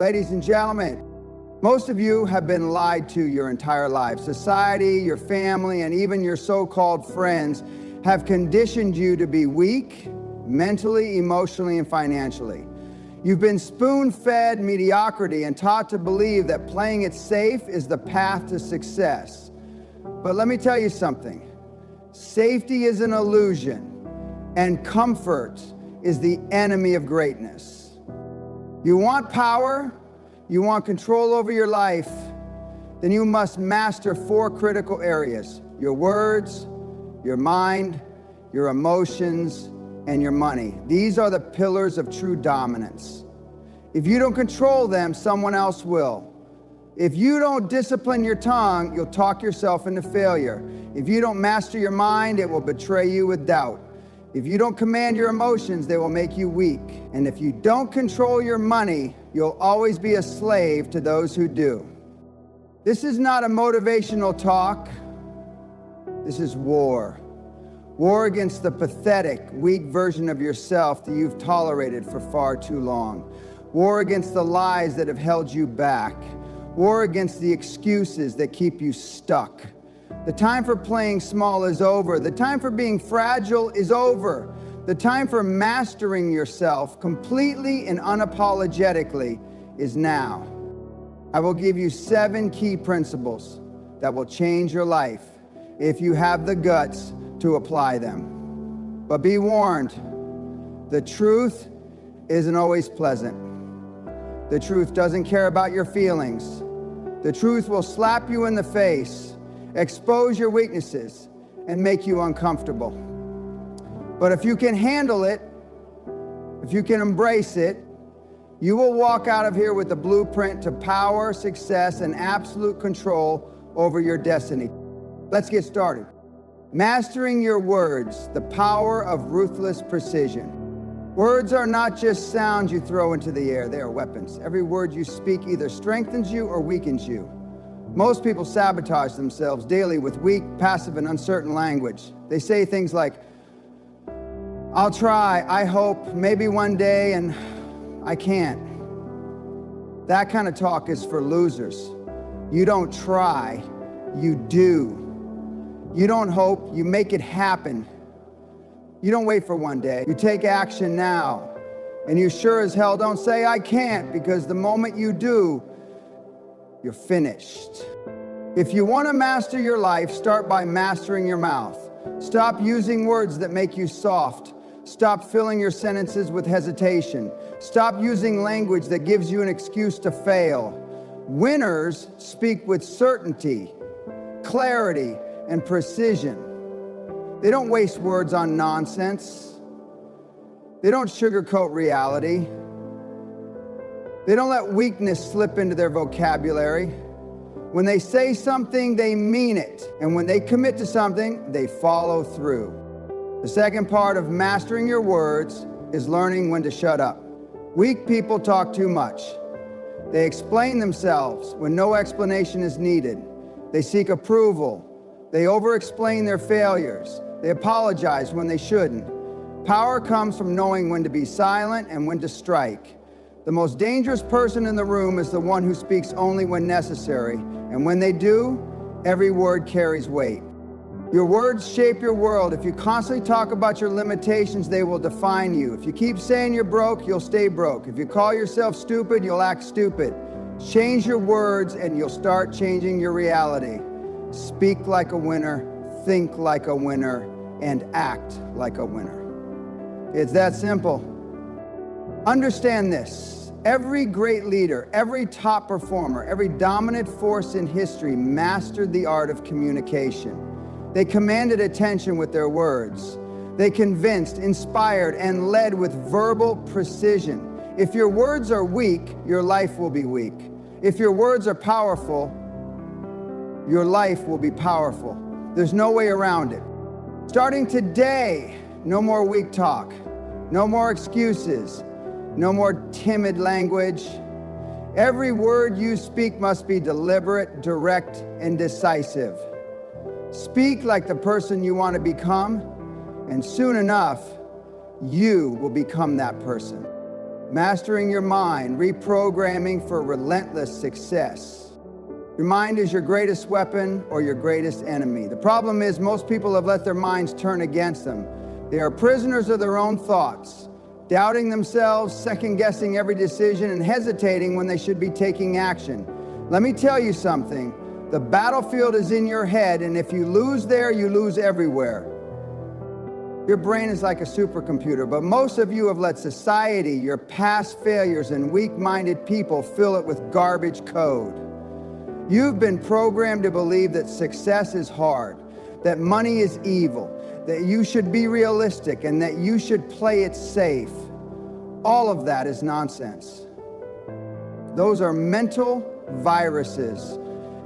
Ladies and gentlemen, most of you have been lied to your entire life. Society, your family, and even your so-called friends have conditioned you to be weak, mentally, emotionally, and financially. You've been spoon-fed mediocrity and taught to believe that playing it safe is the path to success. But let me tell you something. Safety is an illusion, and comfort is the enemy of greatness. You want power, you want control over your life, then you must master 4 critical areas: your words, your mind, your emotions, and your money. These are the pillars of true dominance. If you don't control them, someone else will. If you don't discipline your tongue, you'll talk yourself into failure. If you don't master your mind, it will betray you with doubt. If you don't command your emotions, they will make you weak. And if you don't control your money, you'll always be a slave to those who do. This is not a motivational talk. This is war. War against the pathetic, weak version of yourself that you've tolerated for far too long. War against the lies that have held you back. War against the excuses that keep you stuck. The time for playing small is over. The time for being fragile is over. The time for mastering yourself completely and unapologetically is now. I will give you 7 key principles that will change your life if you have the guts to apply them. But be warned, the truth isn't always pleasant. The truth doesn't care about your feelings. The truth will slap you in the face, expose your weaknesses, and make you uncomfortable. But if you can handle it, if you can embrace it, you will walk out of here with the blueprint to power, success, and absolute control over your destiny. Let's get started. Mastering your words, the power of ruthless precision. Words are not just sounds you throw into the air, they are weapons. Every word you speak either strengthens you or weakens you. Most people sabotage themselves daily with weak, passive, and uncertain language. They say things like, I'll try, I hope, maybe one day, and I can't. That kind of talk is for losers. You don't try, you do. You don't hope, you make it happen. You don't wait for one day, you take action now. And you sure as hell don't say, I can't, because the moment you do, you're finished. If you want to master your life, start by mastering your mouth. Stop using words that make you soft. Stop filling your sentences with hesitation. Stop using language that gives you an excuse to fail. Winners speak with certainty, clarity, and precision. They don't waste words on nonsense. They don't sugarcoat reality. They don't let weakness slip into their vocabulary. When they say something, they mean it. And when they commit to something, they follow through. The second part of mastering your words is learning when to shut up. Weak people talk too much. They explain themselves when no explanation is needed. They seek approval. They over-explain their failures. They apologize when they shouldn't. Power comes from knowing when to be silent and when to strike. The most dangerous person in the room is the one who speaks only when necessary. And when they do, every word carries weight. Your words shape your world. If you constantly talk about your limitations, they will define you. If you keep saying you're broke, you'll stay broke. If you call yourself stupid, you'll act stupid. Change your words and you'll start changing your reality. Speak like a winner, think like a winner, and act like a winner. It's that simple. Understand this. Every great leader, every top performer, every dominant force in history mastered the art of communication. They commanded attention with their words. They convinced, inspired, and led with verbal precision. If your words are weak, your life will be weak. If your words are powerful, your life will be powerful. There's no way around it. Starting today, no more weak talk, no more excuses, no more timid language. Every word you speak must be deliberate, direct, and decisive. Speak like the person you want to become, and soon enough, you will become that person. Mastering your mind, reprogramming for relentless success. Your mind is your greatest weapon or your greatest enemy. The problem is most people have let their minds turn against them. They are prisoners of their own thoughts, doubting themselves, second-guessing every decision, and hesitating when they should be taking action. Let me tell you something. The battlefield is in your head, and if you lose there, you lose everywhere. Your brain is like a supercomputer, but most of you have let society, your past failures, and weak-minded people fill it with garbage code. You've been programmed to believe that success is hard, that money is evil, that you should be realistic, and that you should play it safe. All of that is nonsense. Those are mental viruses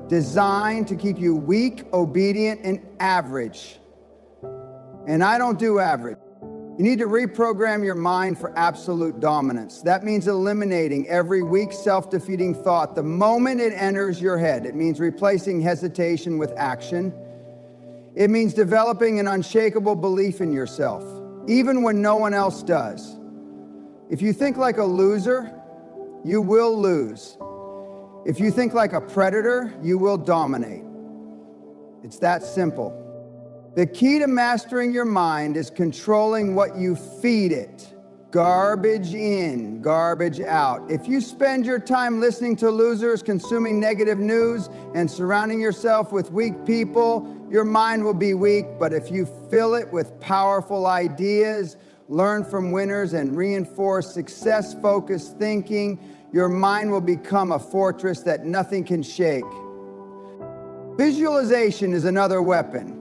designed to keep you weak, obedient, and average. And I don't do average. You need to reprogram your mind for absolute dominance. That means eliminating every weak, self-defeating thought the moment it enters your head. It means replacing hesitation with action. It means developing an unshakable belief in yourself, even when no one else does. If you think like a loser, you will lose. If you think like a predator, you will dominate. It's that simple. The key to mastering your mind is controlling what you feed it. Garbage in, garbage out. If you spend your time listening to losers, consuming negative news, and surrounding yourself with weak people, your mind will be weak. But if you fill it with powerful ideas, learn from winners, and reinforce success-focused thinking, your mind will become a fortress that nothing can shake. Visualization is another weapon.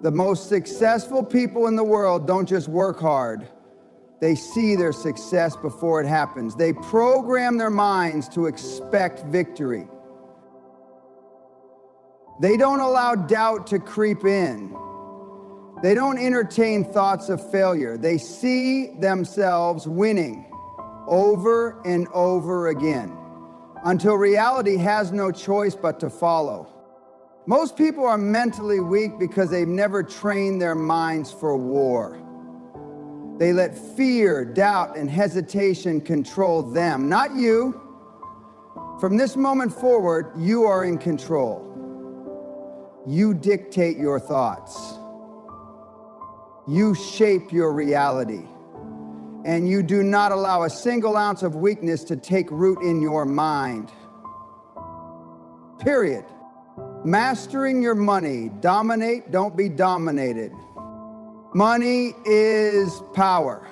The most successful people in the world don't just work hard. They see their success before it happens. They program their minds to expect victory. They don't allow doubt to creep in. They don't entertain thoughts of failure. They see themselves winning over and over again until reality has no choice but to follow. Most people are mentally weak because they've never trained their minds for war. They let fear, doubt, and hesitation control them, not you. From this moment forward, you are in control. You dictate your thoughts. You shape your reality. And you do not allow a single ounce of weakness to take root in your mind. Period. Mastering your money. Dominate, don't be dominated. Money is power.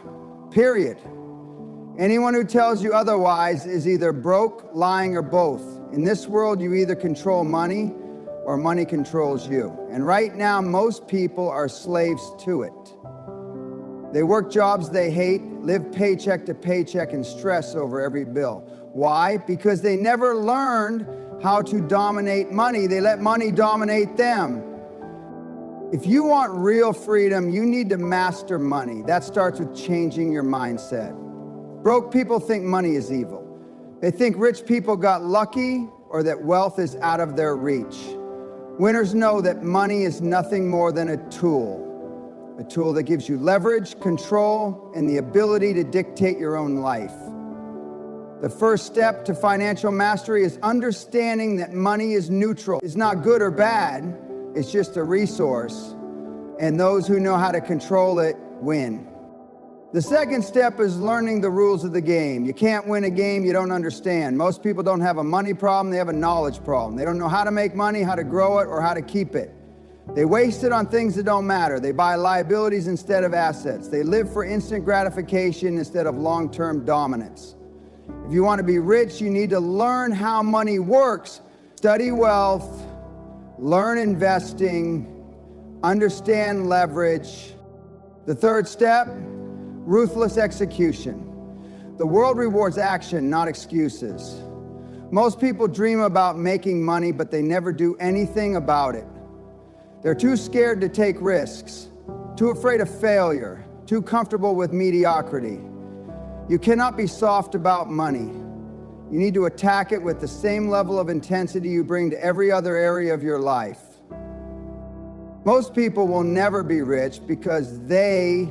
Period. Anyone who tells you otherwise is either broke, lying, or both. In this world, you either control money or money controls you. And right now, most people are slaves to it. They work jobs they hate, live paycheck to paycheck, and stress over every bill. Why? Because they never learned how to dominate money. They let money dominate them. If you want real freedom, you need to master money. That starts with changing your mindset. Broke people think money is evil. They think rich people got lucky or that wealth is out of their reach. Winners know that money is nothing more than a tool that gives you leverage, control, and the ability to dictate your own life. The first step to financial mastery is understanding that money is neutral. It's not good or bad, it's just a resource, and those who know how to control it win. The second step is learning the rules of the game. You can't win a game you don't understand. Most people don't have a money problem, they have a knowledge problem. They don't know how to make money, how to grow it, or how to keep it. They waste it on things that don't matter. They buy liabilities instead of assets. They live for instant gratification instead of long-term dominance. If you want to be rich, you need to learn how money works. Study wealth, learn investing, understand leverage. The third step, ruthless execution. The world rewards action, not excuses. Most people dream about making money, but they never do anything about it. They're too scared to take risks, too afraid of failure, too comfortable with mediocrity. You cannot be soft about money. You need to attack it with the same level of intensity you bring to every other area of your life. Most people will never be rich because they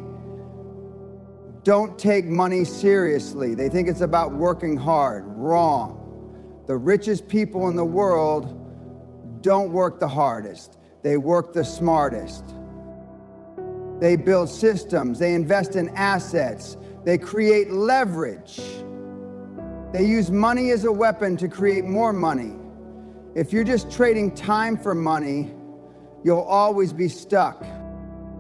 don't take money seriously. They think it's about working hard. Wrong. The richest people in the world don't work the hardest. They work the smartest. They build systems. They invest in assets. They create leverage. They use money as a weapon to create more money. If you're just trading time for money, you'll always be stuck.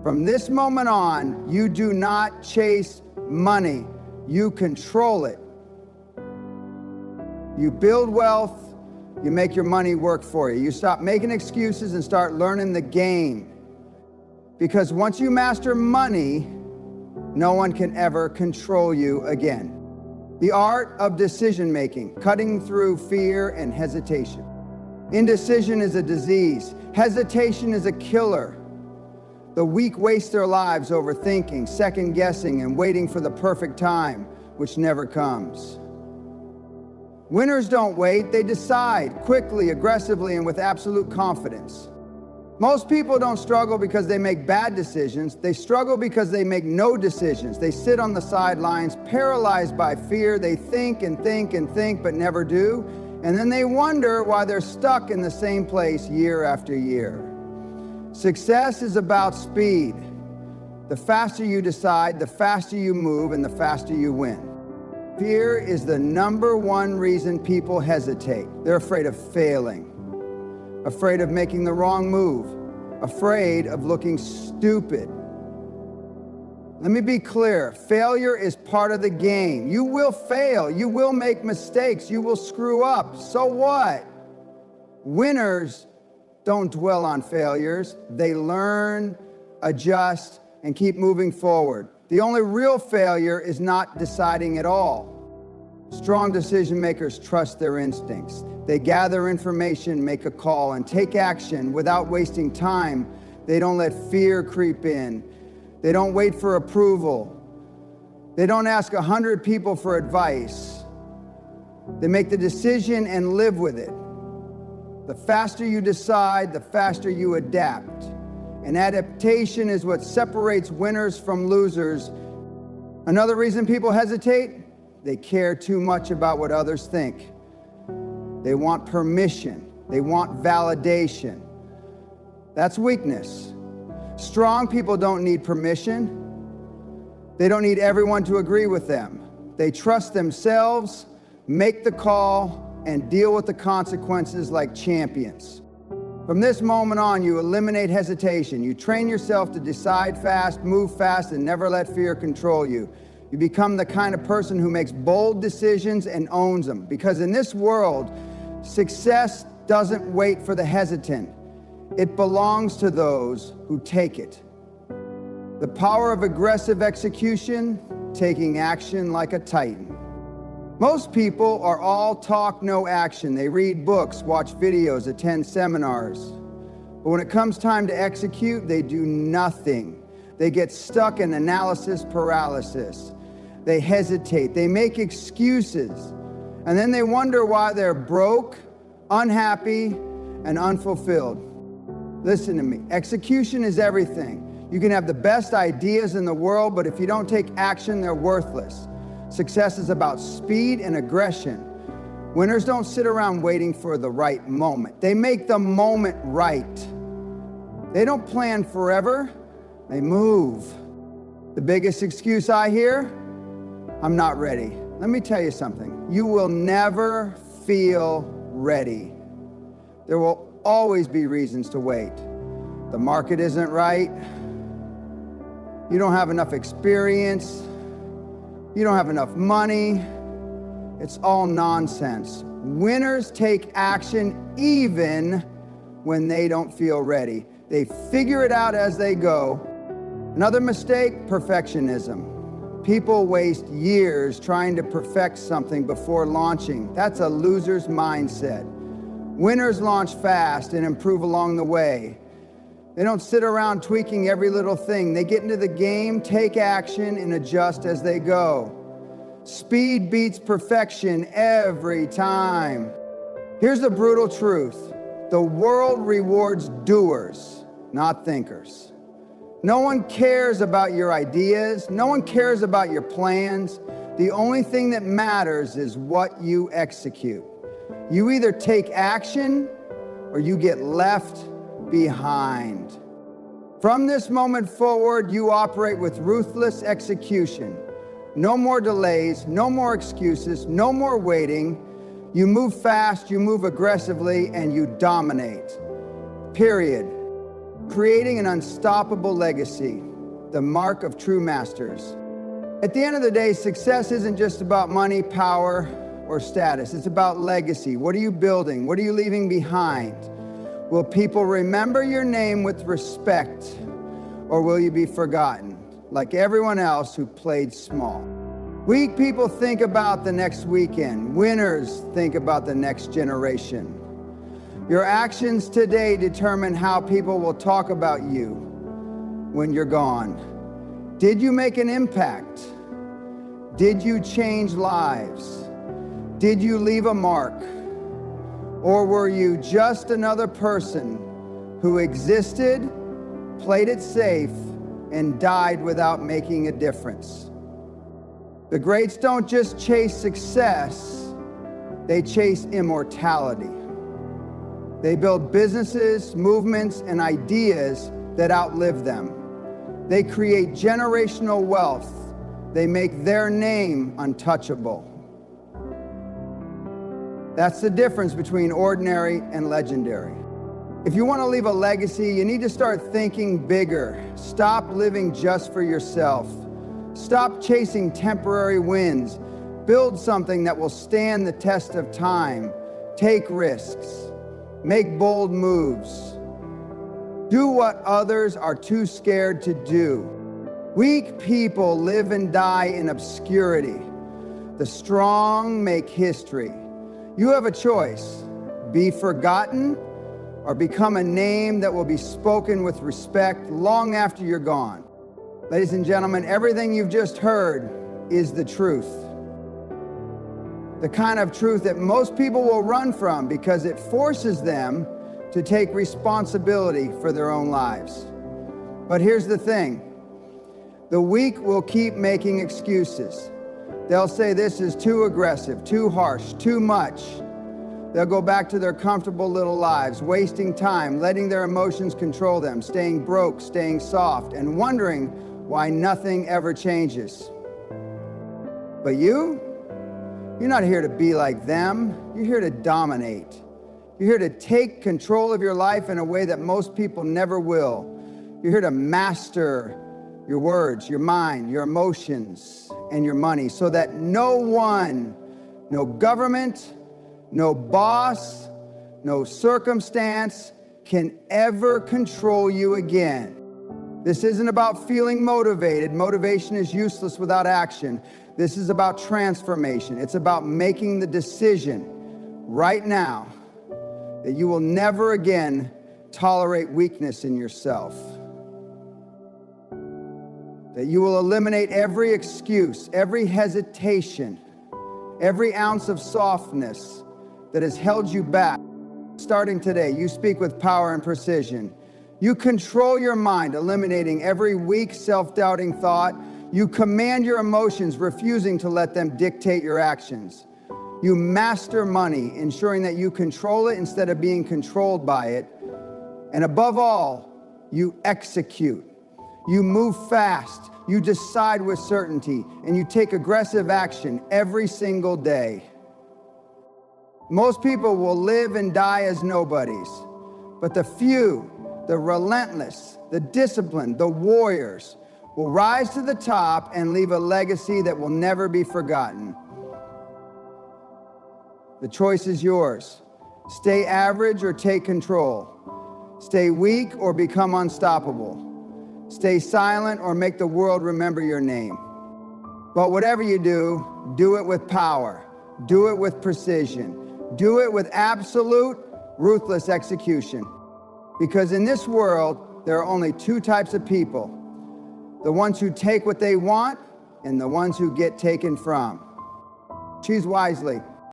From this moment on, you do not chase money. You control it. You build wealth, you make your money work for you. You stop making excuses and start learning the game. Because once you master money, no one can ever control you again. The art of decision making, cutting through fear and hesitation. Indecision is a disease. Hesitation is a killer. The weak waste their lives overthinking, second guessing, and waiting for the perfect time, which never comes. Winners don't wait, they decide quickly, aggressively, and with absolute confidence. Most people don't struggle because they make bad decisions. They struggle because they make no decisions. They sit on the sidelines, paralyzed by fear. They think and think and think, but never do. And then they wonder why they're stuck in the same place year after year. Success is about speed. The faster you decide, the faster you move, and the faster you win. Fear is the number one reason people hesitate. They're afraid of failing, afraid of making the wrong move, afraid of looking stupid. Let me be clear, failure is part of the game. You will fail, you will make mistakes, you will screw up. So what? Winners don't dwell on failures. They learn, adjust, and keep moving forward. The only real failure is not deciding at all. Strong decision makers trust their instincts. They gather information, make a call, and take action without wasting time. They don't let fear creep in. They don't wait for approval. They don't ask 100 people for advice. They make the decision and live with it. The faster you decide, the faster you adapt. And adaptation is what separates winners from losers. Another reason people hesitate, they care too much about what others think. They want permission. They want validation. That's weakness. Strong people don't need permission. They don't need everyone to agree with them. They trust themselves, make the call, and deal with the consequences like champions. From this moment on, you eliminate hesitation. You train yourself to decide fast, move fast, and never let fear control you. You become the kind of person who makes bold decisions and owns them. Because in this world, success doesn't wait for the hesitant. It belongs to those who take it. The power of aggressive execution, taking action like a titan. Most people are all talk, no action. They read books, watch videos, attend seminars. But when it comes time to execute, they do nothing. They get stuck in analysis paralysis. They hesitate, they make excuses, and then they wonder why they're broke, unhappy, and unfulfilled. Listen to me, execution is everything. You can have the best ideas in the world, but if you don't take action, they're worthless. Success is about speed and aggression. Winners don't sit around waiting for the right moment. They make the moment right. They don't plan forever, they move. The biggest excuse I hear, I'm not ready. Let me tell you something. You will never feel ready. There will always be reasons to wait. The market isn't right. You don't have enough experience. You don't have enough money. It's all nonsense. Winners take action even when they don't feel ready. They figure it out as they go. Another mistake, perfectionism. People waste years trying to perfect something before launching. That's a loser's mindset. Winners launch fast and improve along the way. They don't sit around tweaking every little thing. They get into the game, take action, and adjust as they go. Speed beats perfection every time. Here's the brutal truth. The world rewards doers, not thinkers. No one cares about your ideas. No one cares about your plans. The only thing that matters is what you execute. You either take action or you get left behind. From this moment forward, you operate with ruthless execution. No more delays, no more excuses, no more waiting. You move fast, you move aggressively, and you dominate. Period. Creating an unstoppable legacy, the mark of true masters. At the end of the day, success isn't just about money, power, or status. It's about legacy. What are you building? What are you leaving behind? Will people remember your name with respect, or will you be forgotten, like everyone else who played small? Weak people think about the next weekend. Winners think about the next generation. Your actions today determine how people will talk about you when you're gone. Did you make an impact? Did you change lives? Did you leave a mark? Or were you just another person who existed, played it safe, and died without making a difference? The greats don't just chase success, they chase immortality. They build businesses, movements, and ideas that outlive them. They create generational wealth. They make their name untouchable. That's the difference between ordinary and legendary. If you want to leave a legacy, you need to start thinking bigger. Stop living just for yourself. Stop chasing temporary wins. Build something that will stand the test of time. Take risks. Make bold moves. Do what others are too scared to do. Weak people live and die in obscurity. The strong make history. You have a choice. Be forgotten or become a name that will be spoken with respect long after you're gone. Ladies and gentlemen, everything you've just heard is the truth. The kind of truth that most people will run from because it forces them to take responsibility for their own lives. But here's the thing. The weak will keep making excuses. They'll say this is too aggressive, too harsh, too much. They'll go back to their comfortable little lives, wasting time, letting their emotions control them, staying broke, staying soft, and wondering why nothing ever changes. But you're not here to be like them. You're here to dominate. You're here to take control of your life in a way that most people never will. You're here to master your words, your mind, your emotions, and your money so that no one, no government, no boss, no circumstance can ever control you again. This isn't about feeling motivated. Motivation is useless without action. This is about transformation. It's about making the decision right now that you will never again tolerate weakness in yourself. That you will eliminate every excuse, every hesitation, every ounce of softness that has held you back. Starting today, you speak with power and precision. You control your mind, eliminating every weak, self-doubting thought. You command your emotions, refusing to let them dictate your actions. You master money, ensuring that you control it instead of being controlled by it. And above all, you execute. You move fast, you decide with certainty, and you take aggressive action every single day. Most people will live and die as nobodies, but the few, the relentless, the disciplined, the warriors will rise to the top and leave a legacy that will never be forgotten. The choice is yours. Stay average or take control. Stay weak or become unstoppable. Stay silent or make the world remember your name. But whatever you do it with power. Do it with precision. Do it with absolute, ruthless execution. Because in this world, there are only two types of people. The ones who take what they want and the ones who get taken from. Choose wisely.